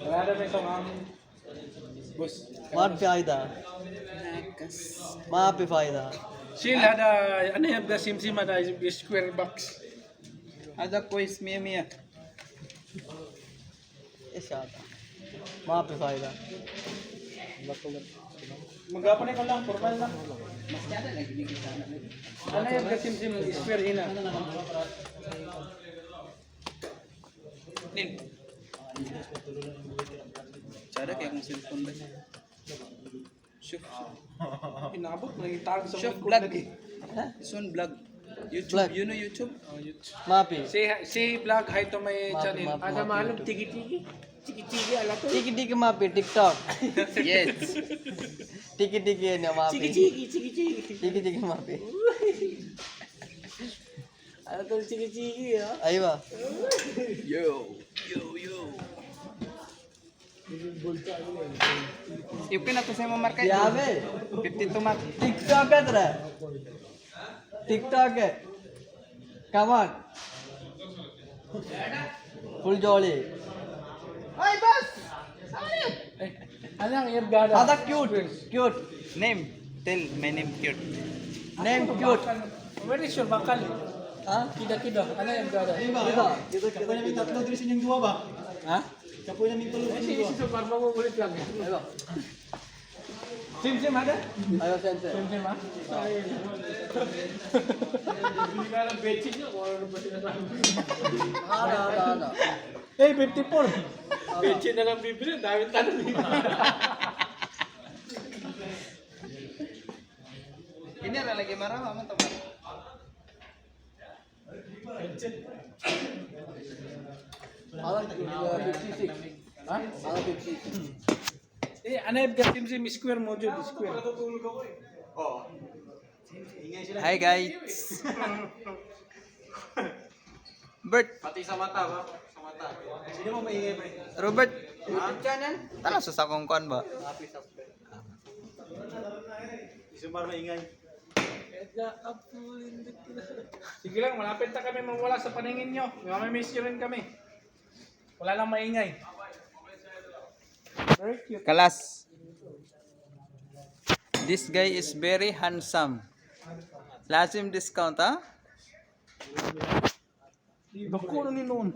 هذا ما يسمع بص ما في فايدة. ما في فايدة. شيل هذا انا يبدا سمسم هذا سكوير بوكس هذا كويس 100. ايش هذا؟ ما في فايدة. Magapan ko lang, formal lang. Masyado nagbigay sana. Ano yung kasimsim square hina? Nin. Cara kayak kung cellphone ba? Shuf. Inabot, nangitag sa Shuf mga vlog. lagi. Sun vlog. YouTube, Vlog. you know YouTube? ما في. Si vlog hi to my Mapi, channel. mapi, Ada mapi. malum tigi-tigi. Tigi-tigi ala to. टिकी टिकी ما في TikTok. Yes. टिकी टिकी है ना वहाँ पे. Tigi-tigi. टिकी टिकी वहाँ पे. Ala to tigi-tigi ya. अयवा. Yo. Yo. Yung na to sa mga marka. यहाँ पे 52 mark. टिकटॉक है तेरा. टिकटॉक है. Come on. Full jolly. Ay, bas! Alang yung gada. هذا cute. Cute. Name. Tell my name cute. Name cute. Very sure bakal. हाँ? Kida-kida. Ano yung gada? Kita kita namin tatlo diri sa inyong duwa ba? Ha? Kapoy namin tulo sa inyong duwa. Si Parma mo ulit lang. Aywa. Sim ada? Ayo sense. Sim ha? Hindi ka lang betchin nyo kung ano ba sinasabi. Ada. Eh, 54. Betchin na lang bibili. Dami tanong eh. Ini ada lagi marah mama teman. Ada 56. Ha? Ada 56. Eh, ano yung gatim si Square Module? Square. Hi guys. Bert. Pati sa mata ba? Sa mata. Sino mo maingay ba? Robert. YouTube channel? Tala sa sakong kon ba? Isumar maingay. Sige lang, malapit na kami mawala sa paningin nyo. Mamamiss nyo rin kami. Wala lang maingay. Very cute. Kalas. This guy is very handsome. Lazim discount, ha? Bako na ni noon.